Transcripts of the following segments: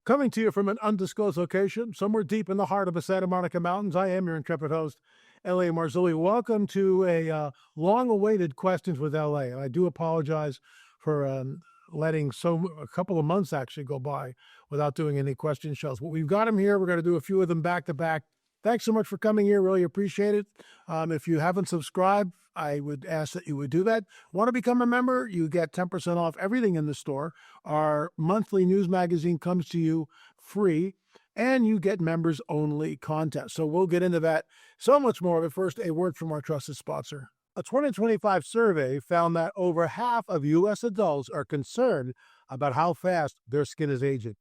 Coming to you from an undisclosed location, somewhere deep in the heart of the Santa Monica Mountains, I am your intrepid host, L.A. Marzulli. Welcome to a long-awaited Questions with L.A. And I do apologize for letting a couple of months actually go by without doing any question shows. But we've got them here. We're going to do a few of them back-to-back. Thanks so much for coming here. Really appreciate it. If you haven't subscribed, I would ask that you would do that. Want to become a member? You get 10% off everything in the store. Our monthly news magazine comes to you free, and you get members-only content. So we'll get into that so much more. But first, a word from our trusted sponsor. A 2025 survey found that over half of U.S. adults are concerned about how fast their skin is aging,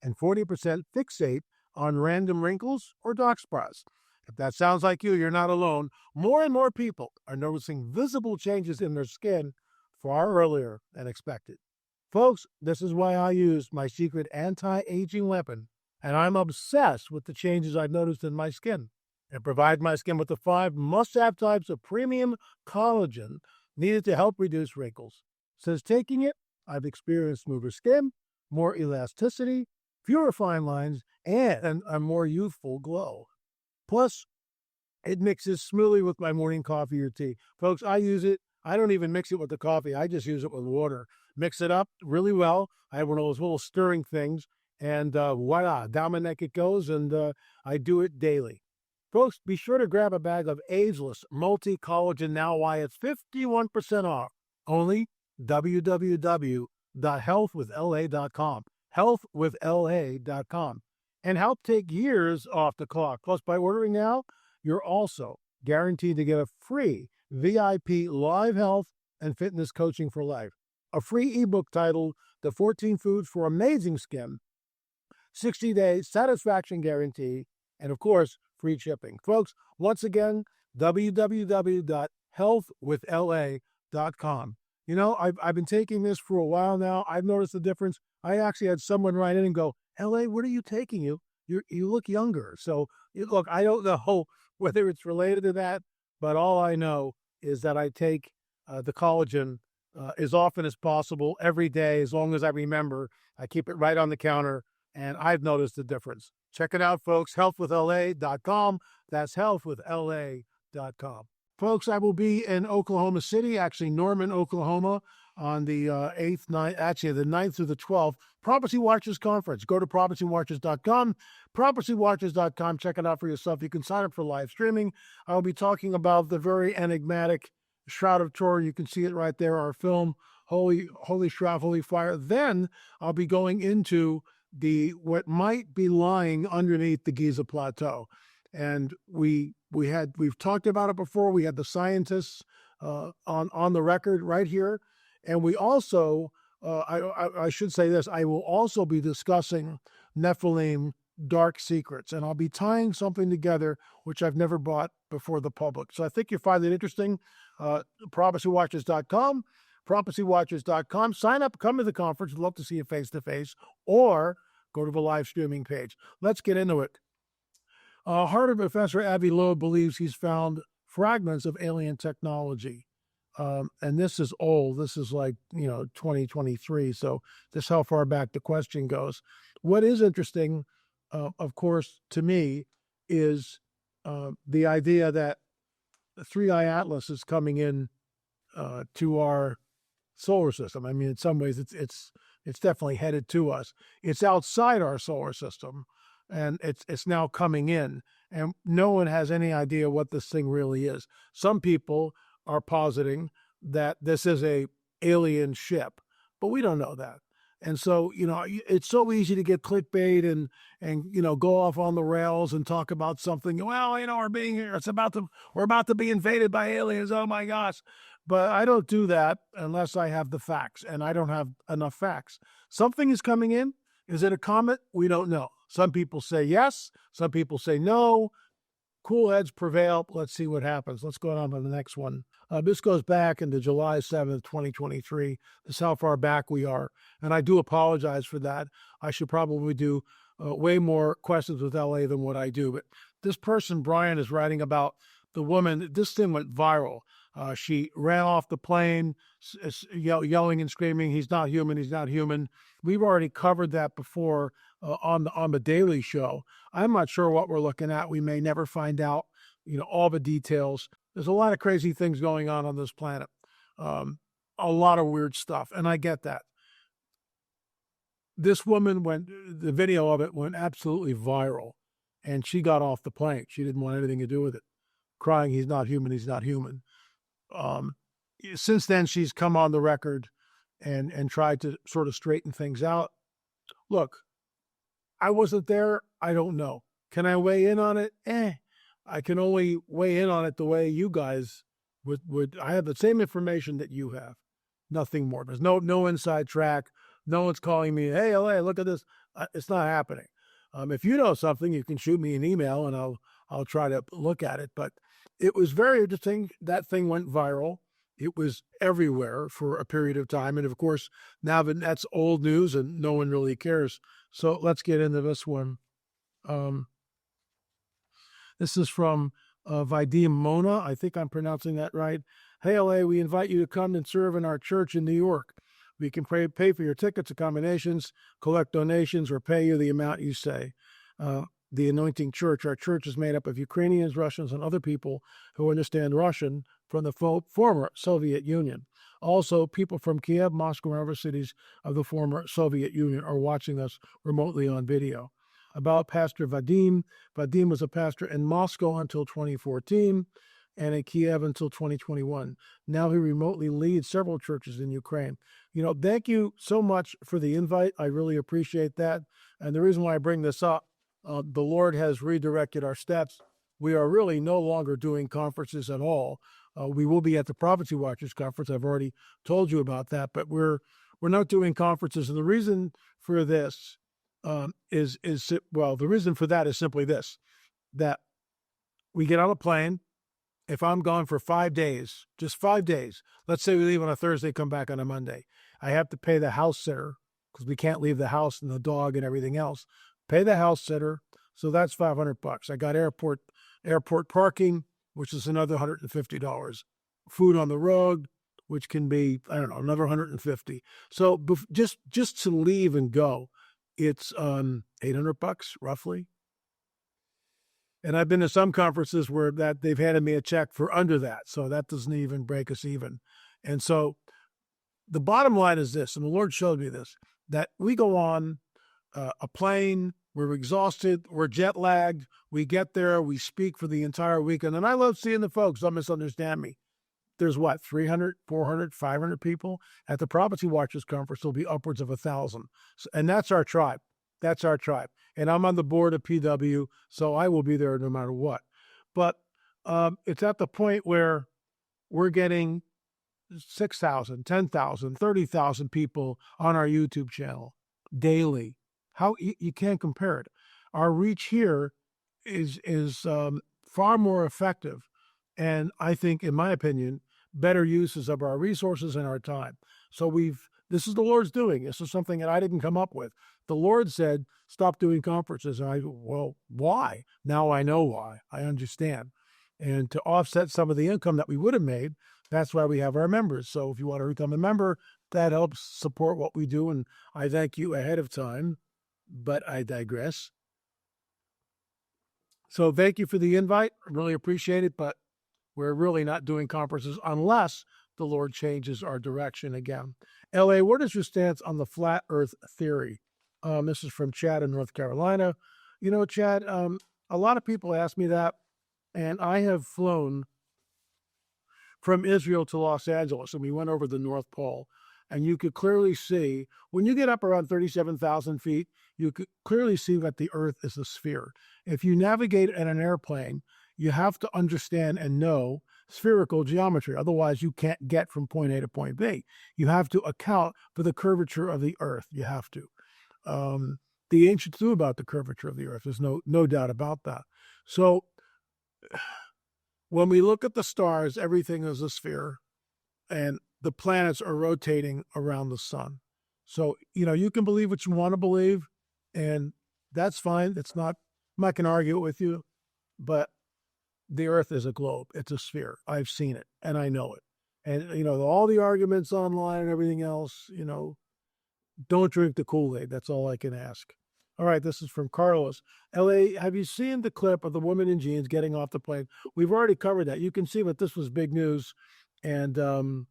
and 40% fixate on random wrinkles or dark spots. If that sounds like you, you're not alone. More and more people are noticing visible changes in their skin far earlier than expected. Folks, this is why I use my secret anti-aging weapon, and I'm obsessed with the changes I've noticed in my skin. It provides my skin with the 5 must-have types of premium collagen needed to help reduce wrinkles. Since taking it, I've experienced smoother skin, more elasticity, fewer fine lines, and a more youthful glow. Plus, it mixes smoothly with my morning coffee or tea. Folks, I use it. I don't even mix it with the coffee. I just use it with water. Mix it up really well. I have one of those little stirring things, and voila, down my neck it goes, and I do it daily. Folks, be sure to grab a bag of ageless multi-collagen now while it's 51% off. Only www.healthwithla.com. healthwithla.com. And help take years off the clock. Plus, by ordering now, you're also guaranteed to get a free VIP live health and fitness coaching for life, a free ebook titled The 14 Foods for Amazing Skin, 60-day satisfaction guarantee, and of course, free shipping. Folks, once again, www.healthwithla.com. You know, I've been taking this for a while now. I've noticed the difference. I actually had someone write in and go, "LA, what are you taking? You look younger." So, look, I don't know whether it's related to that, but all I know is that I take the collagen as often as possible every day, as long as I remember. I keep it right on the counter, and I've noticed the difference. Check it out, folks, healthwithla.com. That's healthwithla.com. Folks, I will be in Oklahoma City, actually Norman, Oklahoma, on the 8th, 9th, actually the 9th through the 12th, Prophecy Watchers Conference. Go to prophecywatchers.com, prophecywatchers.com. Check it out for yourself. You can sign up for live streaming. I'll be talking about the very enigmatic Shroud of Turin. You can see it right there, our film, Holy Shroud, Holy Fire. Then I'll be going into what might be lying underneath the Giza Plateau. And we've talked about it before. We had the scientists on the record right here. And we also, I should say this, I will also be discussing Nephilim dark secrets. And I'll be tying something together which I've never brought before the public. So I think you'll find it interesting. prophecywatchers.com, prophecywatchers.com. Sign up, come to the conference. I'd love to see you face-to-face. Or go to the live streaming page. Let's get into it. Harvard Professor Avi Loeb believes he's found fragments of alien technology. And this is old. This is like, 2023. So this is how far back the question goes. What is interesting, of course, to me, is the idea that the 3-eye atlas is coming in to our solar system. I mean, in some ways, it's definitely headed to us. It's outside our solar system, and it's now coming in, and no one has any idea what this thing really is. Some people are positing that this is a alien ship, but we don't know that. And so, it's so easy to get clickbait and go off on the rails and talk about something. Well, we're being here. We're about to be invaded by aliens. Oh my gosh. But I don't do that unless I have the facts, and I don't have enough facts. Something is coming in. Is it a comet? We don't know. Some people say yes. Some people say no. Cool heads prevail. Let's see what happens. Let's go on to the next one. This goes back into July 7th, 2023. This is how far back we are. And I do apologize for that. I should probably do way more questions with LA than what I do. But this person, Brian, is writing about the woman. This thing went viral. She ran off the plane, yelling and screaming, "He's not human! He's not human!" We've already covered that before on the Daily Show. I'm not sure what we're looking at. We may never find out, all the details. There's a lot of crazy things going on this planet. A lot of weird stuff, and I get that. This woman the video of it went absolutely viral, and she got off the plane. She didn't want anything to do with it, crying, "He's not human, he's not human." Since then, she's come on the record and tried to sort of straighten things out. Look, I wasn't there. I don't know. Can I weigh in on it? I can only weigh in on it the way you guys would. I have the same information that you have. Nothing more. There's no inside track. No one's calling me, "Hey, LA, look at this." It's not happening. If you know something, you can shoot me an email and I'll try to look at it. But it was very interesting. That thing went viral. It was everywhere for a period of time. And of course, now that's old news and no one really cares. So let's get into this one. This is from Vadim Mona. I think I'm pronouncing that right. "Hey, LA, we invite you to come and serve in our church in New York. We can pay for your tickets, accommodations, collect donations, or pay you the amount you say. The Anointing Church. Our church is made up of Ukrainians, Russians, and other people who understand Russian from the former Soviet Union. Also, people from Kiev, Moscow, and other cities of the former Soviet Union are watching us remotely on video." About Pastor Vadim. Vadim was a pastor in Moscow until 2014 and in Kiev until 2021. Now he remotely leads several churches in Ukraine. Thank you so much for the invite. I really appreciate that. And the reason why I bring this up, the Lord has redirected our steps. We are really no longer doing conferences at all. We will be at the Prophecy Watchers Conference. I've already told you about that, but we're not doing conferences. And the reason for this the reason for that is simply this, that we get on a plane. If I'm gone for 5 days, just 5 days, let's say we leave on a Thursday, come back on a Monday, I have to pay the house sitter because we can't leave the house and the dog and everything else. Pay the house sitter. So that's $500. I got airport parking, which is another $150. Food on the road, which can be, I don't know, another $150. So just to leave and go, it's $800 roughly. And I've been to some conferences where that they've handed me a check for under that. So that doesn't even break us even. And so the bottom line is this, and the Lord showed me this, that we go on a plane, we're exhausted, we're jet lagged, we get there, we speak for the entire weekend. And I love seeing the folks, don't misunderstand me. There's 300, 400, 500 people. At the Prophecy Watchers Conference, there'll be upwards of 1,000. And that's our tribe. That's our tribe. And I'm on the board of PW, so I will be there no matter what. But it's at the point where we're getting 6,000, 10,000, 30,000 people on our YouTube channel daily. How you can't compare it. Our reach here is far more effective, and I think, in my opinion, better uses of our resources and our time. So this is the Lord's doing. This is something that I didn't come up with. The Lord said, "Stop doing conferences." And well, why? Now I know why. I understand. And to offset some of the income that we would have made, that's why we have our members. So if you want to become a member, that helps support what we do. And I thank you ahead of time, but I digress. So thank you for the invite. I really appreciate it, but we're really not doing conferences unless the Lord changes our direction again. LA, what is your stance on the flat earth theory? This is from Chad in North Carolina. Chad, a lot of people ask me that, and I have flown from Israel to Los Angeles, and we went over the North Pole, and you could clearly see, when you get up around 37,000 feet, you could clearly see that the Earth is a sphere. If you navigate in an airplane, you have to understand and know spherical geometry. Otherwise, you can't get from point A to point B. You have to account for the curvature of the Earth. You have to. The ancients knew about the curvature of the Earth. There's no doubt about that. So when we look at the stars, everything is a sphere, and the planets are rotating around the sun. So, you can believe what you want to believe, and that's fine. I'm not going to argue with you, but the Earth is a globe. It's a sphere. I've seen it, and I know it. And, all the arguments online and everything else, don't drink the Kool-Aid. That's all I can ask. All right, this is from Carlos. LA, have you seen the clip of the woman in jeans getting off the plane? We've already covered that. You can see that this was big news. And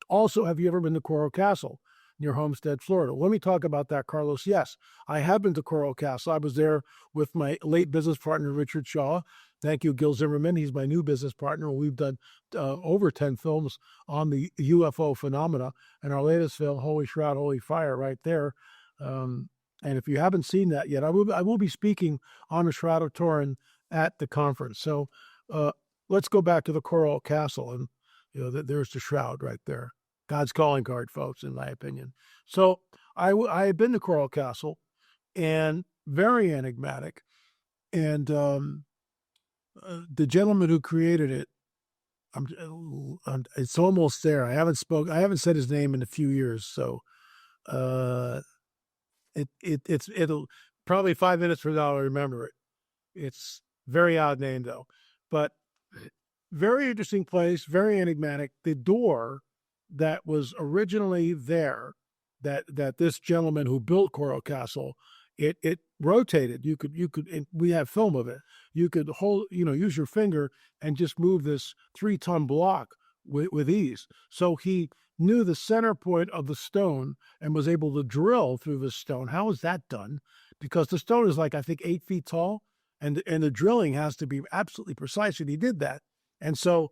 also, have you ever been to Coral Castle near Homestead, Florida? Let me talk about that, Carlos. Yes, I have been to Coral Castle. I was there with my late business partner, Richard Shaw. Thank you, Gil Zimmerman. He's my new business partner. We've done over 10 films on the UFO phenomena. And our latest film, Holy Shroud, Holy Fire, right there. And if you haven't seen that yet, I will be speaking on the Shroud of Turin at the conference. So let's go back to the Coral Castle. And there's the shroud right there. God's calling card, folks, in my opinion. So I had been to Coral Castle, and very enigmatic. And the gentleman who created it, it's almost there. I haven't said his name in a few years, so it'll probably 5 minutes from now I'll remember it. It's very odd name though, but very interesting place, very enigmatic. The door that was originally there, that this gentleman who built Coral Castle, it rotated. You could, and we have film of it. You could use your finger and just move this 3-ton block with ease. So he knew the center point of the stone and was able to drill through the stone. How is that done? Because the stone is like, I think, 8 feet tall, and the drilling has to be absolutely precise. And he did that. And so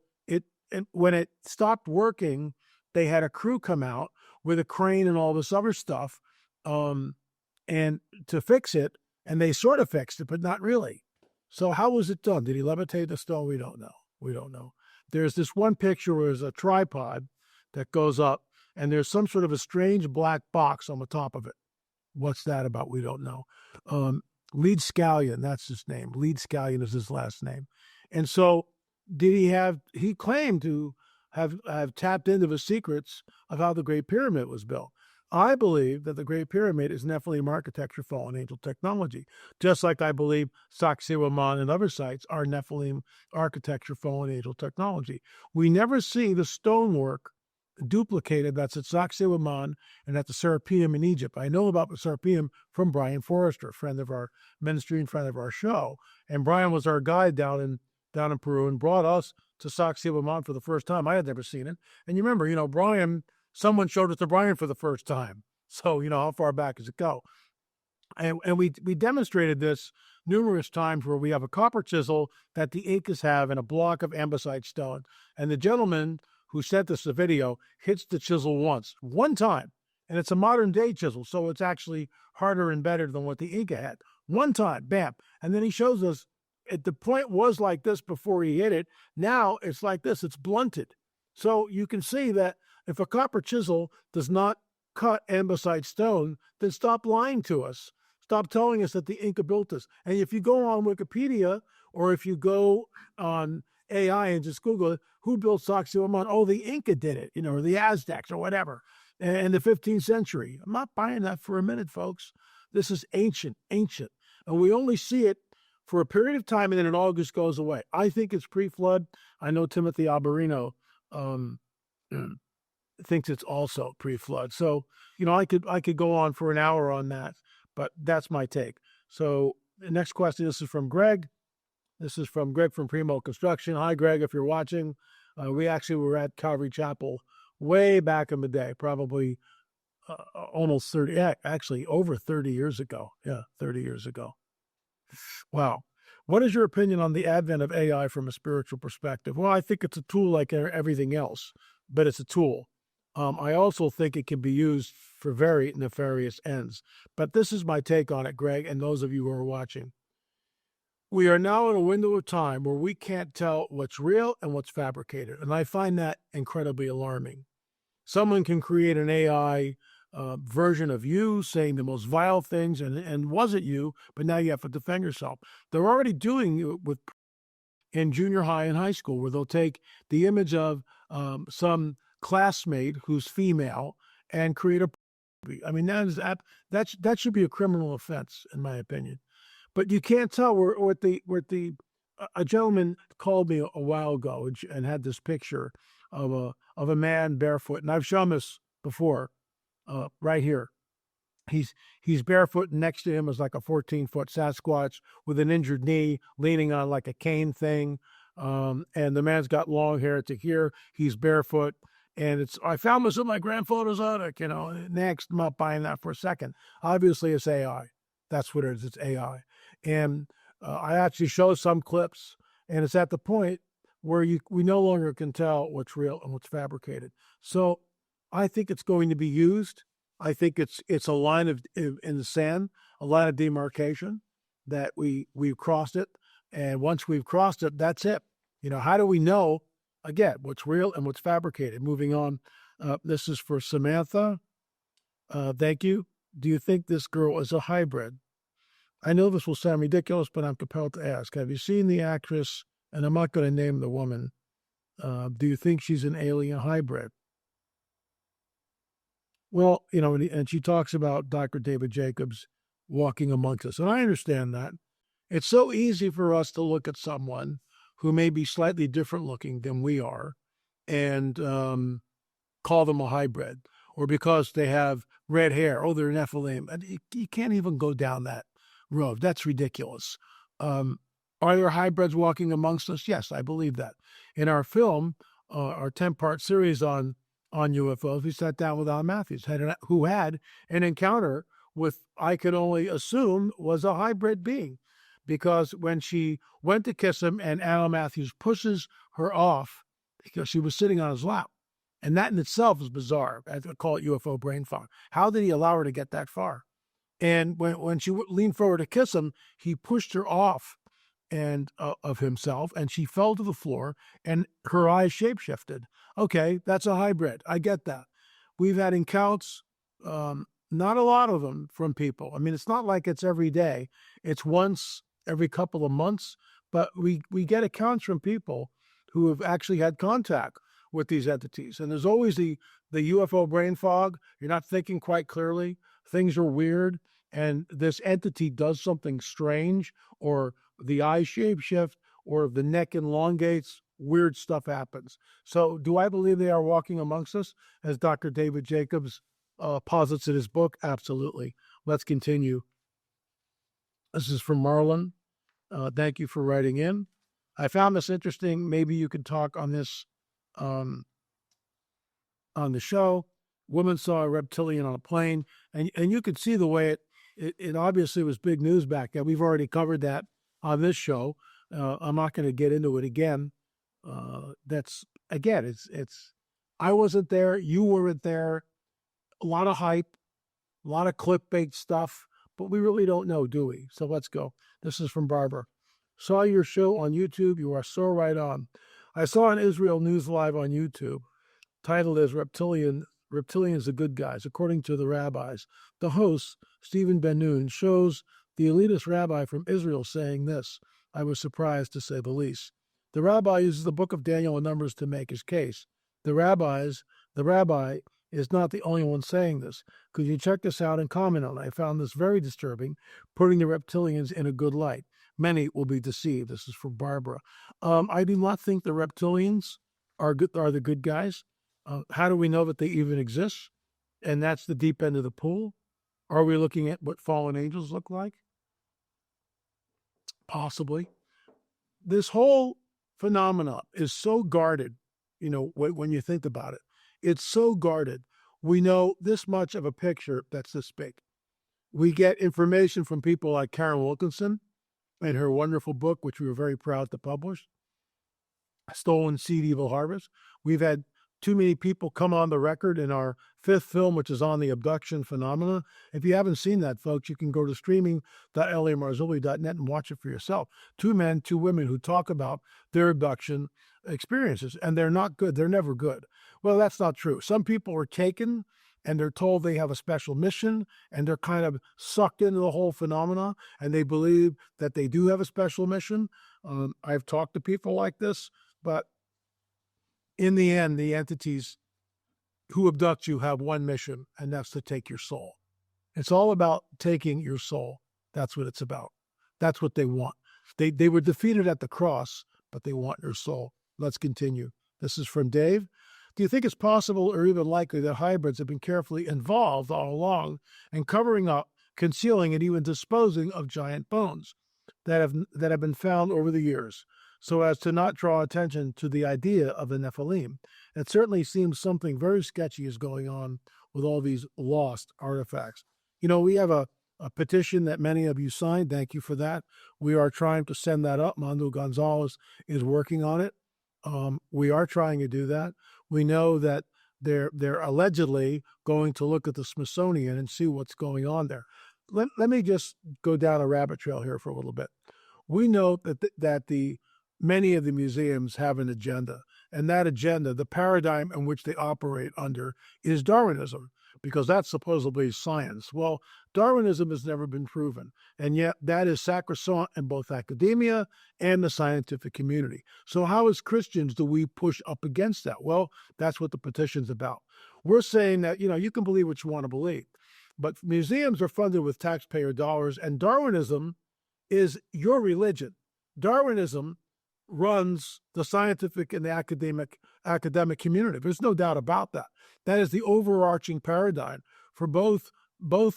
when it stopped working, they had a crew come out with a crane and all this other stuff, and to fix it. And they sort of fixed it, but not really. So how was it done? Did he levitate the stone? We don't know. There's this one picture where there's a tripod that goes up, and there's some sort of a strange black box on the top of it. What's that about? We don't know. Lead Scallion, that's his name. Lead Scallion is his last name. And so he claimed to have tapped into the secrets of how the Great Pyramid was built. I believe that the Great Pyramid is Nephilim architecture, fallen angel technology, just like I believe Sacsayhuaman and other sites are Nephilim architecture, fallen angel technology. We never see the stonework duplicated that's at Sacsayhuaman and at the Serapeum in Egypt. I know about the Serapeum from Brian Forrester, friend of our ministry and friend of our show. And Brian was our guide down in Peru and brought us to Sacsayhuaman for the first time. I had never seen it. And you remember, Brian, someone showed it to Brian for the first time. So, how far back does it go? And we demonstrated this numerous times where we have a copper chisel that the Incas have and a block of andesite stone. And the gentleman who sent us the video hits the chisel one time. And it's a modern day chisel, so it's actually harder and better than what the Inca had. One time, bam. And then he shows us the point was like this before he hit it. Now it's like this, it's blunted. So you can see that if a copper chisel does not cut andesite stone, then stop lying to us. Stop telling us that the Inca built this. And if you go on Wikipedia, or if you go on AI and just Google it, who built Sacsayhuaman? Oh, the Inca did it, or the Aztecs or whatever, in the 15th century. I'm not buying that for a minute, folks. This is ancient. And we only see it for a period of time, and then it all just goes away. I think it's pre-flood. I know Timothy Alberino thinks it's also pre-flood. So, I could go on for an hour on that, but that's my take. So the next question, this is from Greg. This is from Greg from Primo Construction. Hi, Greg, if you're watching. We actually were at Calvary Chapel way back in the day, probably almost 30, actually over 30 years ago. Yeah, 30 years ago. Wow. What is your opinion on the advent of AI from a spiritual perspective? Well, I think it's a tool like everything else, but it's a tool. I also think it can be used for very nefarious ends. But this is my take on it, Greg, and those of you who are watching. We are now in a window of time where we can't tell what's real and what's fabricated, and I find that incredibly alarming. Someone can create an AI version of you saying the most vile things and wasn't you, but now you have to defend yourself. They're already doing it with in junior high and high school, where they'll take the image of some classmate who's female and create a. I mean, that should be a criminal offense, in my opinion. But you can't tell what the a gentleman called me a while ago and had this picture of a man barefoot, and I've shown this before, right here. He's barefoot, and next to him is like a 14-foot Sasquatch with an injured knee, leaning on like a cane thing. And the man's got long hair to here. He's barefoot, and I found this in my grandfather's attic. Next, I'm not buying that for a second. Obviously, it's AI. That's what it is. It's AI, and I actually show some clips, and it's at the point where we no longer can tell what's real and what's fabricated. So I think it's going to be used. I think it's a line in the sand, a line of demarcation that we've crossed it, and once we've crossed it, that's it. How do we know again what's real and what's fabricated? Moving on, this is for Samantha. Thank you. Do you think this girl is a hybrid? I know this will sound ridiculous, but I'm compelled to ask. Have you seen the actress? And I'm not going to name the woman. Do you think she's an alien hybrid? Well, and she talks about Dr. David Jacobs walking amongst us. And I understand that. It's so easy for us to look at someone who may be slightly different looking than we are and call them a hybrid, or because they have red hair, oh, they're Nephilim. And you can't even go down that road. That's ridiculous. Are there hybrids walking amongst us? Yes, I believe that. In our film, our 10-part series on UFOs, we sat down with Alan Matthews, who had an encounter with, I could only assume, was a hybrid being. Because when she went to kiss him and Alan Matthews pushes her off because she was sitting on his lap. And that in itself is bizarre. I call it UFO brain fog. How did he allow her to get that far? And when she leaned forward to kiss him, he pushed her off of himself, and she fell to the floor, and her eyes shapeshifted. Okay, that's a hybrid. I get that. We've had encounters, not a lot of them from people. I mean, it's not like it's every day. It's once every couple of months, but we get accounts from people who have actually had contact with these entities. And there's always the UFO brain fog. You're not thinking quite clearly. Things are weird, and this entity does something strange, or the eye shape shift, or the neck elongates, weird stuff happens. So do I believe they are walking amongst us, as Dr. David Jacobs posits in his book? Absolutely. Let's continue. This is from Marlon. Thank you for writing in. I found this interesting. Maybe you could talk on this on the show. Woman saw a reptilian on a plane, and you could see the way it obviously was big news back then. We've already covered that on this show. I'm not going to get into it again. It's I wasn't there, you weren't there. A lot of hype, a lot of clickbait stuff, but we really don't know, do we? So let's go. This is from Barbara. Saw your show on YouTube. You are so right on. I saw an Israel News Live on YouTube. Title is Reptilians the Good Guys, according to the rabbis. The host, Stephen Ben-Nun, shows the elitist rabbi from Israel saying this. I was surprised, to say the least. The rabbi uses the book of Daniel and Numbers to make his case. The rabbi is not the only one saying this. Could you check this out and comment on it? I found this very disturbing, putting the reptilians in a good light. Many will be deceived. This is from Barbara. I do not think the reptilians are the good guys. How do we know that they even exist? And that's the deep end of the pool. Are we looking at what fallen angels look like? Possibly. This whole phenomena is so guarded, when you think about it. It's so guarded. We know this much of a picture that's this big. We get information from people like Karen Wilkinson and her wonderful book, which we were very proud to publish, Stolen Seed, Evil Harvest. We've had too many people come on the record in our fifth film, which is on the abduction phenomena. If you haven't seen that, folks, you can go to streaming.lamarzulli.net and watch it for yourself. 2 men, 2 women who talk about their abduction experiences, and they're not good. They're never good. Well, that's not true. Some people are taken and they're told they have a special mission, and they're kind of sucked into the whole phenomena, and they believe that they do have a special mission. I've talked to people like this, but in the end, the entities who abduct you have one mission, and that's to take your soul. It's all about taking your soul. That's what it's about. That's what they want. They were defeated at the cross, but they want your soul. Let's continue. This is from Dave. Do you think it's possible or even likely that hybrids have been carefully involved all along in covering up, concealing, and even disposing of giant bones that have been found over the years, so as to not draw attention to the idea of the Nephilim? It certainly seems something very sketchy is going on with all these lost artifacts. We have a petition that many of you signed. Thank you for that. We are trying to send that up. Mando Gonzalez is working on it. We are trying to do that. We know that they're allegedly going to look at the Smithsonian and see what's going on there. Let me just go down a rabbit trail here for a little bit. We know that many of the museums have an agenda, and that agenda, the paradigm in which they operate under, is Darwinism, because that's supposedly science. Well, Darwinism has never been proven, and yet that is sacrosanct in both academia and the scientific community. So how, as Christians, do we push up against that? Well, that's what the petition's about. We're saying that, you can believe what you want to believe, but museums are funded with taxpayer dollars, and Darwinism is your religion. Darwinism runs the scientific and the academic community. There's no doubt about that. That is the overarching paradigm for both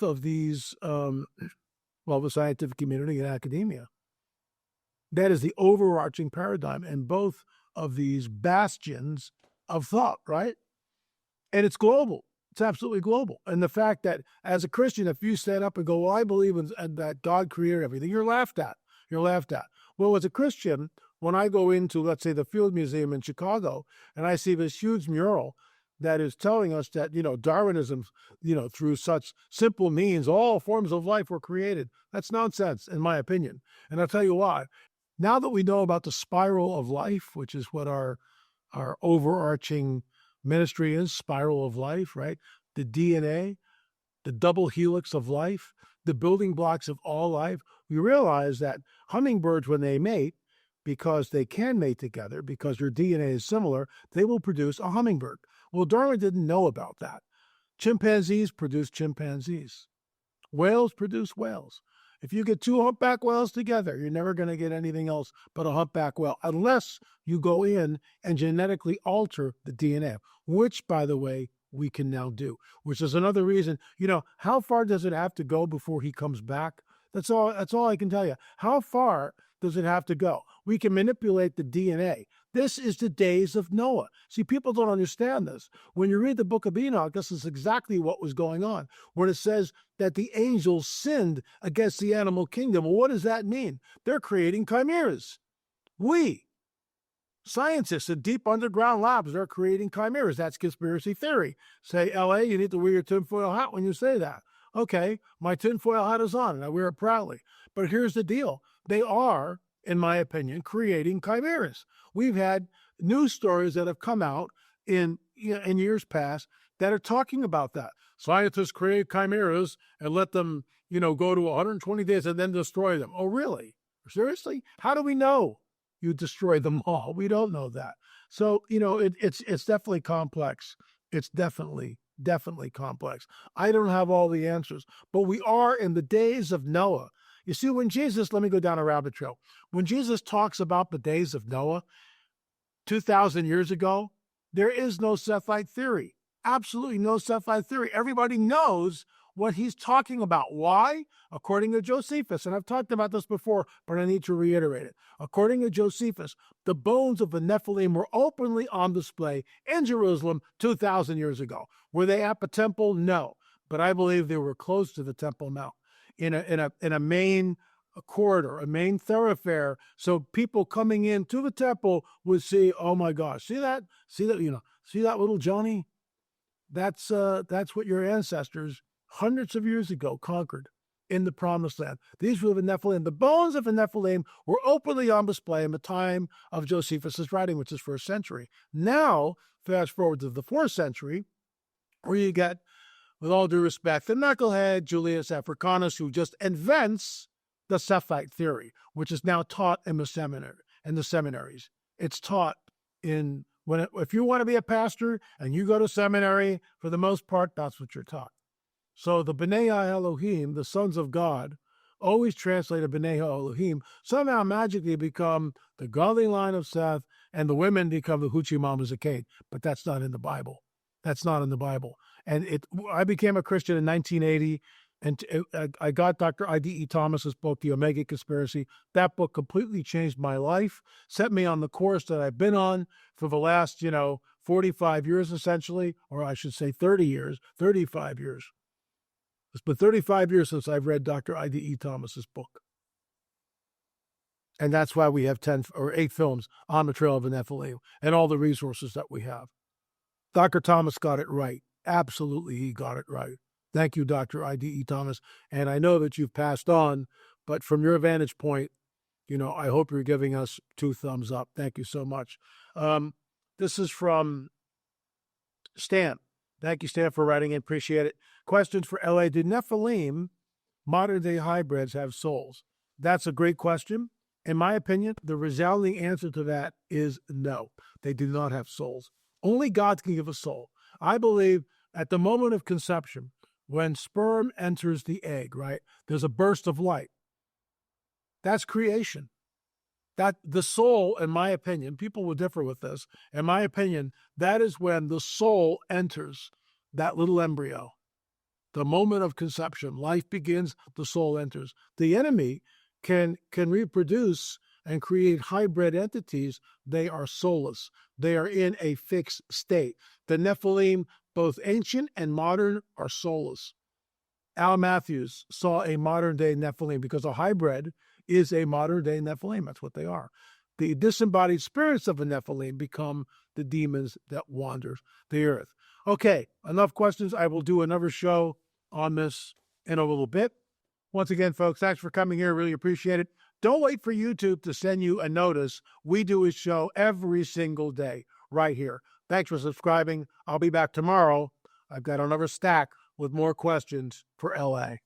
of these, the scientific community and academia. That is the overarching paradigm in both of these bastions of thought, right? And it's global. It's absolutely global. And the fact that as a Christian, if you stand up and go, well, I believe in that God created everything, you're laughed at. You're laughed at. Well, as a Christian, when I go into, let's say, the Field Museum in Chicago, and I see this huge mural that is telling us that, Darwinism, through such simple means, all forms of life were created. That's nonsense, in my opinion. And I'll tell you why. Now that we know about the spiral of life, which is what our overarching ministry is, spiral of life, right? The DNA, the double helix of life, the building blocks of all life, we realize that hummingbirds, when they mate, because they can mate together, because their DNA is similar, they will produce a hummingbird. Well, Darwin didn't know about that. Chimpanzees produce chimpanzees. Whales produce whales. If you get two humpback whales together, you're never going to get anything else but a humpback whale, unless you go in and genetically alter the DNA, which, by the way, we can now do, which is another reason, how far does it have to go before he comes back? That's all I can tell you. How far does it have to go? We can manipulate the DNA. This is the days of Noah. See, people don't understand this. When you read the book of Enoch, this is exactly what was going on, when it says that the angels sinned against the animal kingdom. Well, what does that mean? They're creating chimeras. Scientists in deep underground labs are creating chimeras. That's conspiracy theory. Say, LA, you need to wear your tinfoil hat when you say that. Okay, my tinfoil hat is on, and I wear it proudly. But here's the deal. They are, in my opinion, creating chimeras. We've had news stories that have come out in years past that are talking about that. Scientists create chimeras and let them, go to 120 days and then destroy them. Oh, really? Seriously? How do we know you destroy them all? We don't know that. So, it's definitely complex. It's definitely complex. I don't have all the answers, but we are in the days of Noah. You see, when Jesus, let me go down a rabbit trail. When Jesus talks about the days of Noah 2,000 years ago, there is no Sethite theory. Absolutely no Sethite theory. Everybody knows what he's talking about. Why? According to Josephus, and I've talked about this before, but I need to reiterate it. According to Josephus, the bones of the Nephilim were openly on display in Jerusalem 2,000 years ago. Were they at the temple? No. But I believe they were close to the Temple Mount, in a main corridor, a main thoroughfare, so people coming into the temple would see, oh my gosh, see that little Johnny? That's what your ancestors hundreds of years ago conquered in the Promised Land. These were the Nephilim. The bones of the Nephilim were openly on display in the time of Josephus' writing, which is 1st century. Now, fast forward to the 4th century, where you get, with all due respect, the knucklehead Julius Africanus, who just invents the Sethite theory, which is now taught in the seminaries. It's taught if you want to be a pastor and you go to seminary, for the most part, that's what you're taught. So the B'nai Elohim, the sons of God, always translated B'nai Elohim, somehow magically become the godly line of Seth, and the women become the Hoochie Mamas of Cain. But that's not in the Bible. That's not in the Bible. And I became a Christian in 1980, and I got Dr. I.D.E. Thomas's book, The Omega Conspiracy. That book completely changed my life, set me on the course that I've been on for the last, 45 years essentially, or I should say 30 years, 35 years. It's been 35 years since I've read Dr. I.D.E. Thomas's book. And that's why we have 10 or 8 films on the trail of the Nephilim and all the resources that we have. Dr. Thomas got it right. Absolutely, he got it right. Thank you, Dr. I.D.E. Thomas. And I know that you've passed on, but from your vantage point, I hope you're giving us 2 thumbs up. Thank you so much. This is from Stan. Thank you, Stan, for writing in. Appreciate it. Questions for LA. Did Nephilim, modern-day hybrids, have souls? That's a great question. In my opinion, the resounding answer to that is no. They do not have souls. Only God can give a soul. I believe at the moment of conception, when sperm enters the egg, right, there's a burst of light. That's creation. That the soul, in my opinion, people will differ with this, in my opinion, that is when the soul enters that little embryo. The moment of conception, life begins, the soul enters. The enemy can reproduce and create hybrid entities. They are soulless. They are in a fixed state. The Nephilim, both ancient and modern, are soulless. Al Matthews saw a modern-day Nephilim because a hybrid is a modern-day Nephilim. That's what they are. The disembodied spirits of a Nephilim become the demons that wander the earth. Okay, enough questions. I will do another show on this in a little bit. Once again, folks, thanks for coming here. Really appreciate it. Don't wait for YouTube to send you a notice. We do a show every single day right here. Thanks for subscribing. I'll be back tomorrow. I've got another stack with more questions for LA.